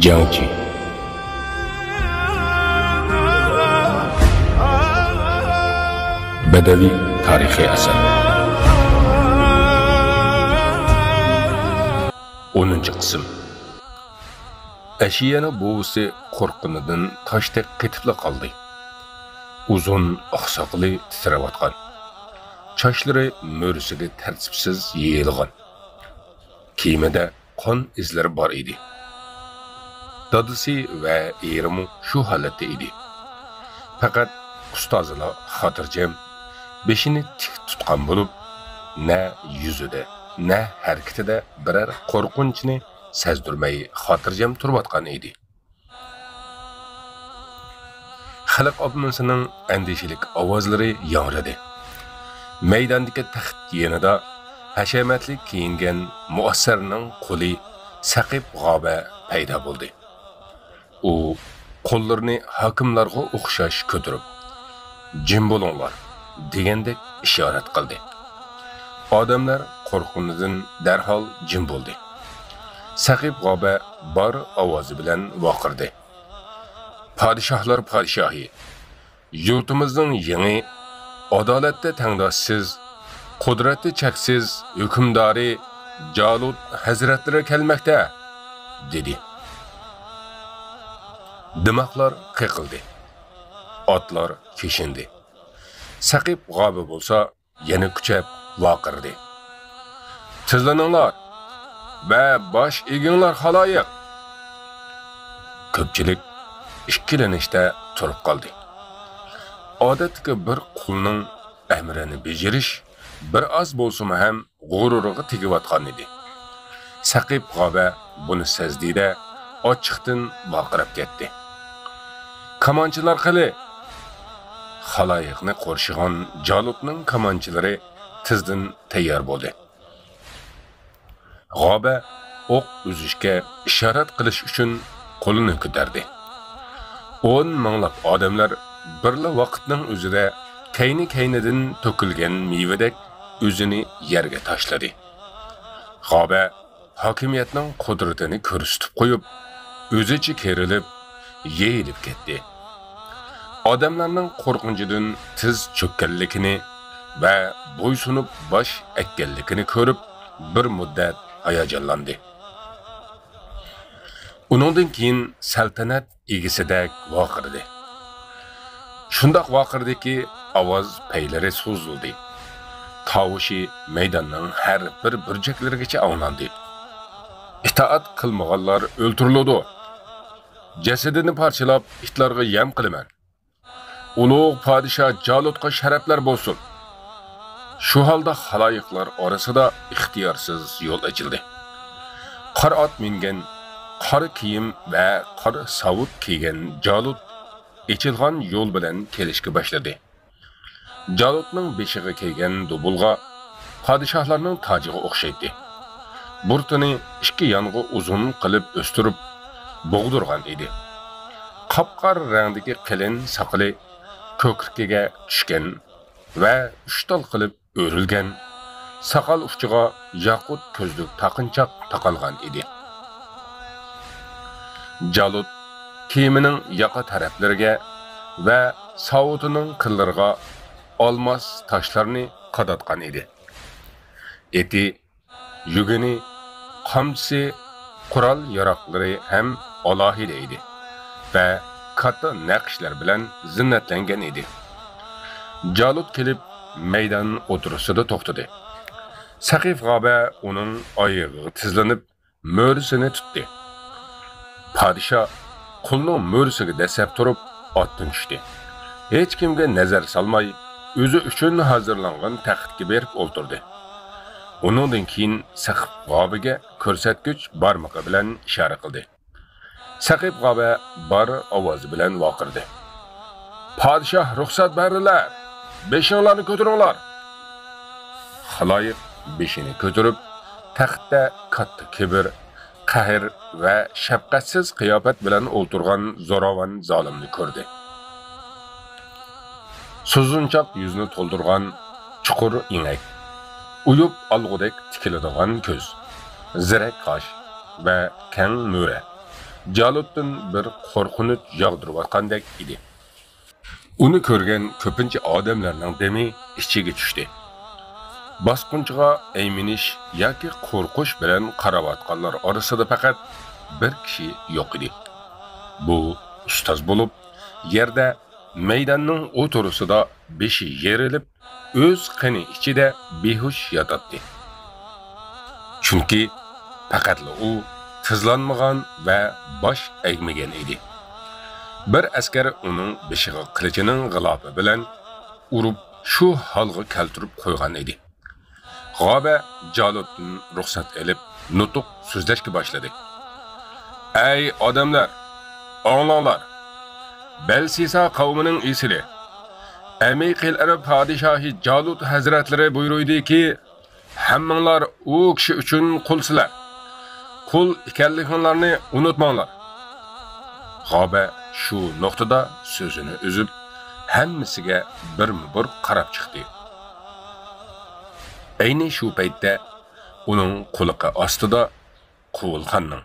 Jangchi. Badaviy tarixiy asar. 10. qism. Ashiyani buvisi qo'rqqanidan toshdek qetibla qoldi. Uzun oqsoqli titrayotgan. Chochlari mo'risiga tartibsiz yeyilgan. Kiyimida qon izlari bor edi. Dadisi va erimu shu holatda edi. Faqat ustozilar xotirjam beshini tik tutgan bo'lib, na yuzida, na harakatida biror qo'rqinchni sezdirmay xotirjam turayotgan edi. Xalq omasining andishilik ovozlari yangradi. Maydondagi taxt yanida hashamatli kiyingan muassarning qo'li saqib g'oba paydo bo'ldi. U qo'llarini hokimlarga o'xshash ko'tarib, "Jim bo'linglar" degandek ishorat qildi. Odamlar qo'rquvdan darhol jim bo'ldi. Saqib g'oba bor ovozi bilan vaqirdi. "Podshohlar podshohi, yurtimizning yangi adolatda tangdoshsiz, qudrati cheksiz hukmdori Jalut hazratlari kelmoqda" dedi. Dimoqlar qiqildi. Otlar keshindi. Saqib g'oba bo'lsa, yana kuchab vaqirdi. "Tizlaninglar va bosh eginglar xaloyiq." Ko'pchilik ikkilanishda turib qoldi. Odatga bir qulning amrini bejirish bir oz bo'lsa ham g'ururiga tegayotgan edi. Saqib g'oba buni sezdida ochiqdan vaqirab ketdi. "Kamonchilar qili!" Xaloyiqni qo'rshigan Jalutning kamonchilari tizdan tayyor bo'ldi. G'oba o'q uzishga ishorat qilish uchun qo'lini ko'tardi. 10 minglab odamlar birla vaqtning o'zida kayni-kaynidan to'kilgan mevadek o'zini yerga tashladi. G'oba hokimiyatning qudratini ko'rsatib qo'yib, o'zicha kerilib, yeyilib ketdi. Odamlarning qo'rqinchidan tiz cho'kkanligini va bo'ysunib bosh ekkanligini ko'rib, bir muddat hayajonlandi. Uningdan keyin saltanat egisidek vaqirdi. Shundoq vaqirdiki, ovoz paylari so'zildi. Tovushi maydonning har bir burchaklarigacha anglandi. "Itoat qilmaganlar o'ltiriladi. Jasadini parchalab itlarga yem qilaman. Ulug' podshoh Jalutga sharaflar bo'lsin." Shu holda xaloyiqlar orasida ixtiyorsiz yo'l ochildi. Qora ot mingan, qora kiyim va qora savut kiygan Jalut echilgan yo'l bilan kelishga boshladi. Jalutning beshiga kiygan dubulga podshohlarning tojiga o'xshaydi. Burtini ikki yong'i uzun qilib o'stirib bo'g'dirgan edi. Qapqar rangdagi qalin soqoli ko'krikiga tushgan va uchtal qilib o'rilgan, soqol uchiga yaqut ko'zlik taqinchoq taqalgan edi. Jalut kiyimining yoqa taraflariga va savutining qillariga olmos toshlarni qadatgan edi. Eti, yugini, qamchisi, qurol yaroqlari ham alohida edi va katta naqshlar bilan zinnatlangan edi. Jalut kelib maydon o'tirisida to'xtadi. Saqib g'oba uning oyog'iga tizlanib, mo'risini tutdi. Podshoh qulning mo'risiga dasab turib otdan tushdi. Hech kimga nazar solmay, o'zi uchun hozirlangan taxtga berib o'ltirdi. Uningdan keyin Saqib g'obaga ko'rsatgich barmoqi bilan ishora qildi. Saqib g'oba bor ovozi bilan vaqirdi. "Podshoh ruxsat berdilar. Beshinglarni ko'taringlar." Xaloyiq beshini ko'tarib, taxtda katta kibr, qahr va shafqatsiz qiyofat bilan o'ltirgan zo'ravon zolimni ko'rdi. Suzunchoq yuzni to'ldirgan chuqur inak, uyub olg'udek tikiladigan ko'z, zirak qosh va kang mo'ra, Jalutdan bir qo'rqinch yog'dirayotgandek edi. Uni ko'rgan ko'pincha odamlarning demi ichiga tushdi. Bosqinchiga ayminish yoki qo'rqish bilan qarayotganlar orasida faqat bir kishi yo'q edi. Bu ustoz bo'lib, yerda maydonning o'tirisida beshi yerilib, o'z qini ichida behush yotadi. Chunki faqatla u tizlanmagan va bosh egmagan edi. Bir askar uning beshiga qilichining g'ilofi bilan urib shu holga keltirib qo'ygan edi. G'oba Jalutdan ruxsat olib, nutuq so'zlashga boshladi. Ey odamlar, anglanglar. Belsisa qavmining isili, Amiqil Arab podshohi Jalut hazratlari buyuruydiki, hammanglar u kishi uchun qulsizlar. Qul ekanliklaringizni unutmanglar. G'oba shu nuqtada so'zini uzib, hammasiga bir qarab chiqdi. Ayni shu paytda uning quliqi ostida Quvulxonning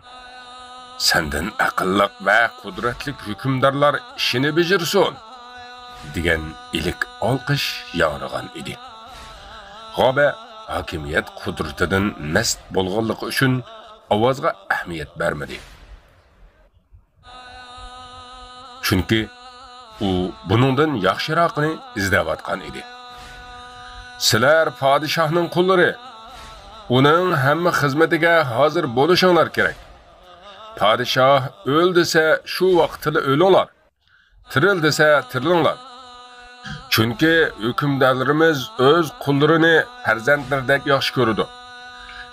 "Sendan aqlliq va qudratli hukmdorlar ishini bajirsin" degan ilik olqish yog'rigan edi. G'oba hokimiyat qudratidan mast bo'lganligi uchun ovozga ahamiyat bermadi. Chunki u buningdan yaxshiroqni izlayotgan edi. Sizlar podshohning qullari, uning hamma xizmatiga hozir bo'lishinglar kerak. Podshoh o'l desa shu vaqtida o'linglar, tiril desa tirilinglar. Chunki hukmdorlarimiz o'z qullarini farzandlardek yaxshi ko'radi.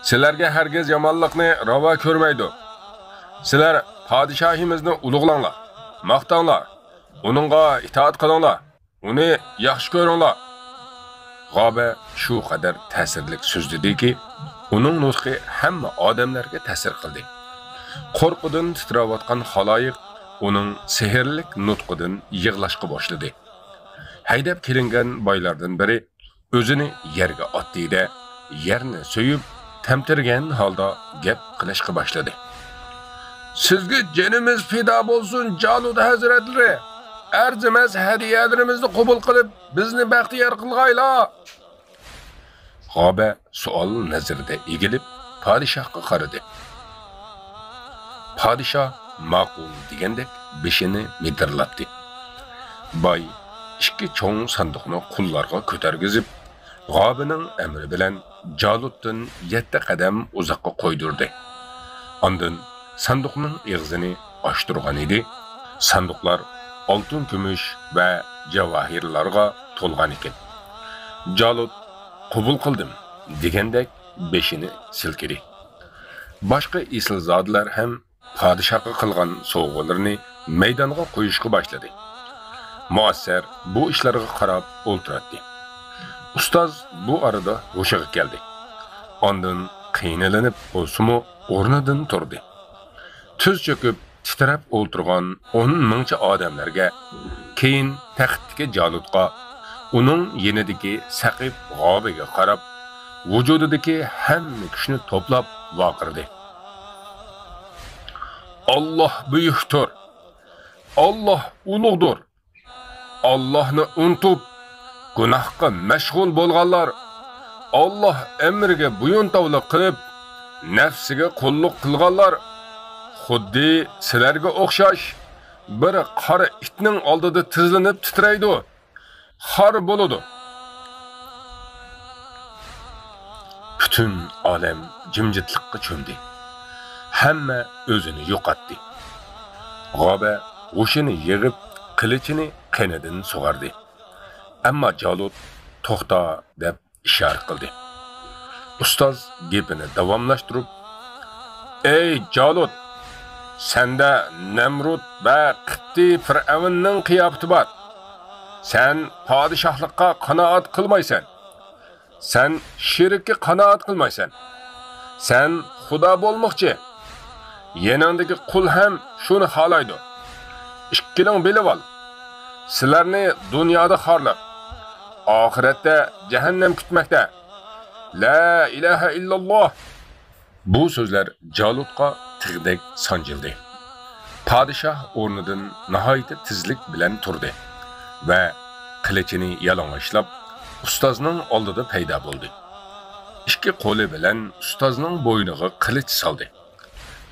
Sizlarga hargiz yomonlikni ravo ko'rmaydi. Sizlar podshohimizni ulug'langlar, maqtanglar, uningga itoat qilinglar, uni yaxshi ko'ringlar. G'oba shu qadar ta'sirli so'zladiki, uning nutqi hamma odamlarga ta'sir qildi. Qo'rquvdan titrayotgan xaloyiq uning sehrli nutqidan yig'lashga boshladi. Haydab kelingan boylardan biri o'zini yerga otdi-da, yerni so'yib, tamtirgan holda gap qilishga boshladi. Sizga jinimiz fido bo'lsin, Jalut hazratlari. Arzimas hadiyalarimizni qabul qilib, bizni baxtiyor qilg'aylar. G'oba savol nazarida egilib, podshohga qaradi. Podshoh ma'qul degandek beshini midirlatdi. Boy ikki cho'ng sandiqni qullarga ko'targizib, G'obaning amri bilan Jalutdan 7 qadam uzoqqa qo'ydirdi. Ondan sandiqning og'zini ochtirgan edi. Sandiqlar oltin, kumush va javohirlarga to'lgan ekan. Jalut qabul qildim degandek beshini silkidi. Boshqa islzodlar ham podshohga qilgan sovg'alarini maydonga qo'yishga boshladi. Muassar bu ishlarga qarab o'ltirdi. Ustoz bu arada o'shiga keldi. Ondan qiynalanib o'simi o'rnidan turdi. Tuz cho'kib titrab o'ltirgan 10 mingcha odamlarga, keyin taxtdagi Jalutga, uning yenidagi Saqib G'obaga qarab, vujudidagi hamma kuchni to'plab vaqirdi. Alloh buyukdir. Alloh ulug'dir. Allohni unutib, gunohga mashg'ul bo'lganlar, Alloh amriga bo'yintovlik qilib, nafsiga qulluq qilganlar, xuddi sizlarga o'xshash bir qora itning oldida tizlanib titraydi, xor bo'ladi. Butun olam jimjitlikqa cho'mdi. Hamma o'zini yo'qotdi. G'oba o'shini yig'ib, qilichini qinidan sug'ardi. Ammo Jalut to'xta deb ishora qildi. Ustoz gapini davomlashtirib, "Ey Jalut, senda Namrud va Qibti Fir'avnning qiyofati bor. Sen podshohlikqa qanoat qilmaysan. Sen shirkka qanoat qilmaysan. Sen xudo bo'lmoqchi. Yanındagi qul ham shuni xohlaydi. Ikkining bilib ol. Sizlarni dunyoda xorliq, oxiratda jahannam kutmoqda. La ilaha illalloh." Bu so'zlar Jalutga tig'dek sanjildi. Padişah o'rnidan nihoyatda tezlik bilan turdi va qilichini yalang'ochlab ustozning oldida paydo bo'ldi. İki qo'li bilan ustozning bo'yniga qilich soldi.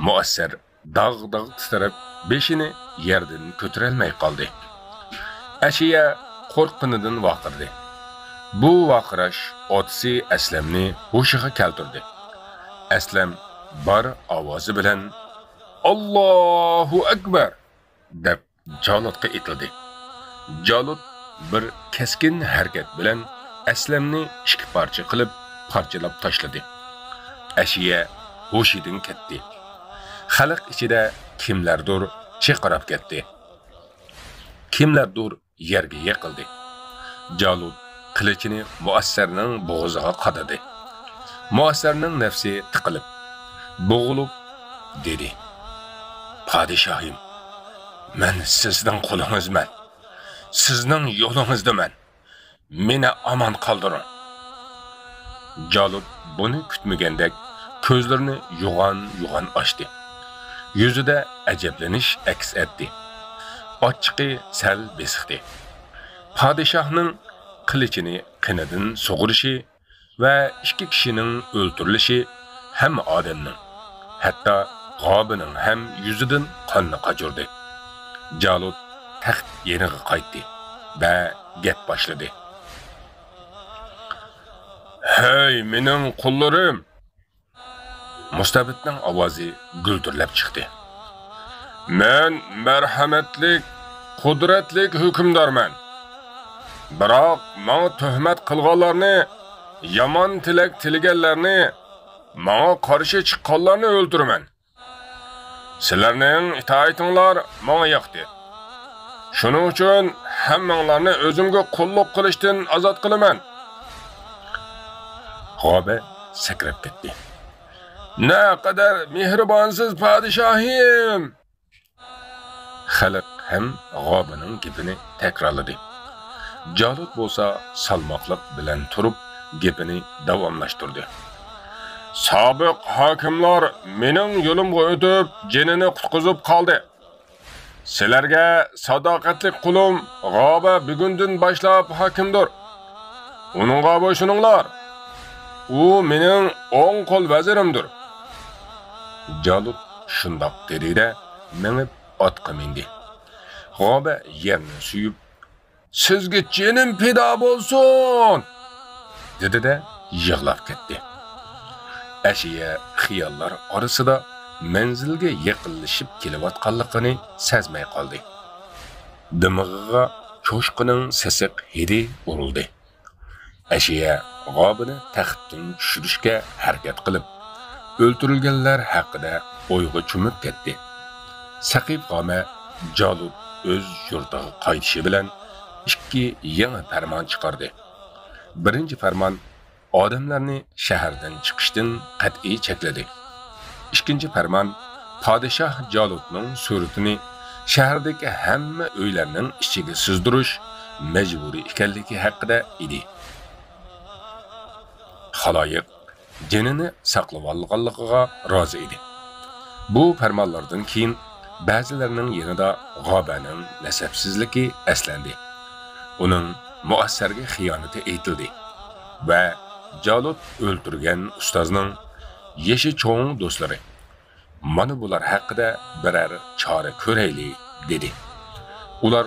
Muassar dag'dagʼ titrab beshini yerdan ko'tarolmay qoldi. Ashiya qo'rqqanidan vaqirdi. Bu vaqirash otasi Aslamni hushiga keltirdi. Aslam bar ovozi bilan Allohu akbar deb Jalotga etildi. Jalot bir keskin harakat bilan Aslamni ikki parcha qilib parchalab tashladi. Ashiya hushidan ketdi. Xalq ichida kimlardir chiqarib ketdi. Kimlardir yerga yiqildi. Jalot qilichini Muassarning bo'g'ziga qadadi. Muassarning nafsi tiqilib, bo'g'ilib dedi. Padişahim, men sizning qo'lingizman. Sizning yo'lingizdaman. Meni aman qoldiring. Jalot buni kutmagandek ko'zlarini yo'g'on ochdi. Yuzida ajablanish aks etdi. Ochiqi sal besiqdi. Padişahning qilichini qinidan sug'urishi va ikki kishining o'ltirilishi ham odamning, hatto G'obining ham yuzidan qonni qajurdi. Jalot taxt yeniga qaytdi va gap boshladi. Hey mening qullarim! Mustabidning ovozi guldirlab chiqdi. Men marhamatlik, qudratlik hukmdorman. Biroq menga tuhmat qilganlarni, yomon tilak tilganlarni, menga qarshi chiqqanlarni o'ldiraman. Sizlarning itoatinglar menga yoqdi. Shuning uchun hammanglarni o'zimga qulluq qilishdan ozod qilaman. G'oba sakrab ketdi. Ne kadar mehribonsiz padişahim! Xalq ham G'obaning gapini takrorladi. Jalot bo'lsa salmoqliq bilan turib gapini davomlashtirdi. Sobiq hokimlar mening yo'limga o'tib, jinini qutqizib qoldi. Sizlarga sadoqatli qulim G'oba bugundan boshlab hokimdir. Uningga bo'ysuninglar. U mening o'ng qo'l vazirimdir. Jalot shundoq dedi-da, minib otga mindi. G'oba yerni suyib, "Sizga jinim pido bo'lsin!" dedi-da, yig'lab ketdi. Ashiya xiyollar orasida manzilga yaqinlashib kelayotganligini sezmay qoldi. Dimig'iga cho'shqining sesiq hidi urildi. Ashiya G'obini taxtdan tushirishga harakat qilib, o'ltirilganlar haqida o'yga cho'mib ketdi. Saqib G'oma Jalot o'z yurtiga qaytishi bilan ikki yangi farmon chiqardi. Birinchi farmon odamlarni shahardan chiqishdan qat'iy chekladi. İkinci farmon podshoh Jalotning suratini shahardagi hamma uylarning ichiga sizdirish majburiy ekanligi haqida edi. Xaloyiq jinini saqlab olganligiga rozi edi. Bu farmonlardan keyin ba'zilarining yanida G'obaning nasabsizligi aslandi. Uning Muassarga xiyonati aytildi va Jalot o'ltirgan ustozning yeshi cho'ng do'stlari mana bular haqida birer chora ko'rayli dedi. Ular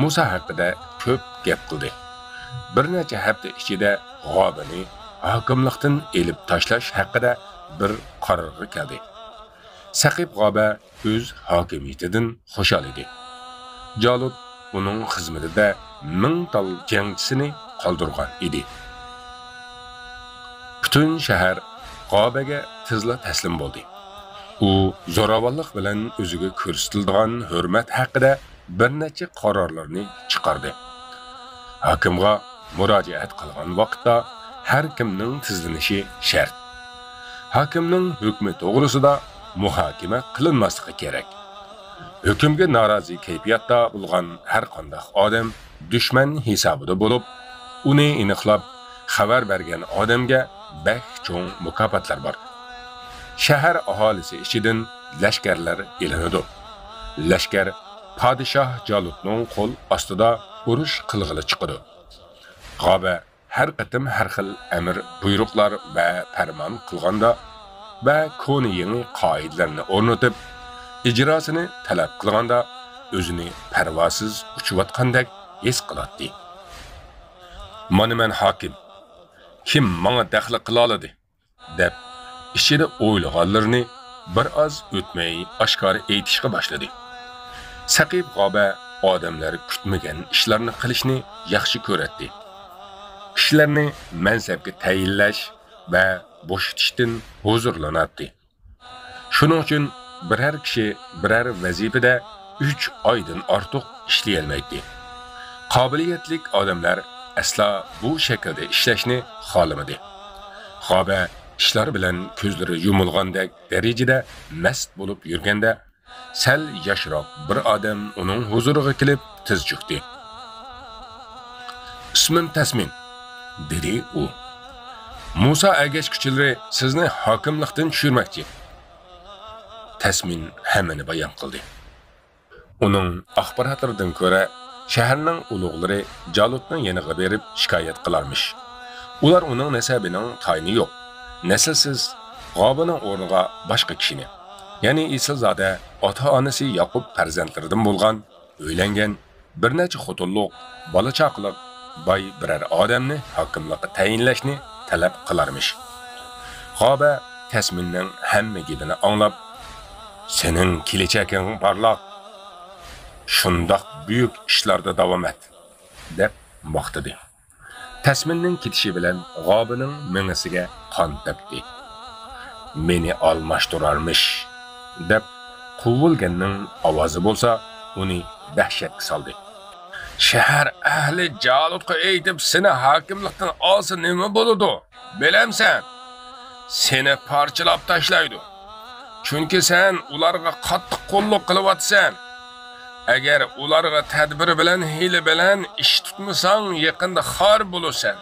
Musa haqida ko'p gap qildi. Bir necha hafta ichida G'obani hokimlikdan elib tashlash haqida bir qarorga keldi. Saqib G'oba o'z hokimiyatidan xushal edi. Jalot uning xizmatida ming tal jangchisini qoldirgan edi. Butun shahar G'obaga tezla taslim bo'ldi. U zo'ravonlik bilan o'ziga ko'rsatilgan hurmat haqida bir necha qarorlarni chiqardi. Hokimga murojaat qilgan vaqtda har kimning tizlanishi shart. Hokimning hukmi to'g'risida muhokama qilinmasligi kerak. Hukmga norozi kayfiyatda bo'lgan har qanday odam dushman hisobida bo'lib, uni aniqlab xabar bergan odamga bak cho'ng mukofotlar bor. Shahar aholisi ichidan lashkarlar elanadi. lashkar padişah Jalutning qo'l ostida urush qilg'ili chiqadi. G'oba har qatim har xil amr buyruqlar va farmon qilganda va koni yangi qoidalarni o'rnatib, ijrosini talab qilganda o'zini parvosiz uchayotgandek his qiladi. Mana men hokim, kim menga daxli qila oladi deb ichida o'ylaganlarini bir oz o'tmay oshkora aytishga boshladi. Saqib G'oba odamlar kutmagan ishlarni qilishni yaxshi ko'radi. Kishilarni mansabga tayinlash va bo'shitishdan huzurlanadi. Shuning uchun biror kishi biror vazifada 3 oydan ortiq ishlay olmaydi. Qobiliyatli odamlar asla bu shaklda ishlashni xohlamadi. G'oba ishlar bilan ko'zlari yumilgandek darajada mast bo'lib yurganda, sal yoshroq bir odam uning huzuriga kelib tiz cho'kdi. "Ismim Tasmin", dedi u. "Musa agashkuchilari sizni hokimlikdan tushirmoqchi." Tasmin hammani bayon qildi. Uning axborotlaridan ko'ra, shaharning ulug'lari Jalutning yeniga berib shikoyat qilarmish. Ular uning nasabining tayini yo'q. Naslsiz G'obaning o'rniga boshqa kishini, ya'ni Isilzoda ota-onasi Yaqub farzandlaridan bo'lgan, uylangan, bir necha xotinliq, bola chaqliq boy biror odamni hokimlikka tayinlashni talab qilarmish. G'oba Tasminning hamma gapini anglab, "Sening kelajaging parlaq, shundoq buyuk ishlarda davom et", deb maqtadi. Tasminning ketishi bilan G'obaning mingisiga qon tepdi. "Meni almashtirarmish", deb quvilganning ovozi bo'lsa, uni dahshatga soldi. "Shahar ahli Jalutga aytib, seni hokimlikdan olsa nima bo'ladi? Bilamsan? Seni parchalab tashlaydi. Chunki sen ularga qattiq qo'lliq qilyapsan. Agar ularga tadbir bilan hiyla bilan ish tutmasang, yaqinda xor bo'lasan."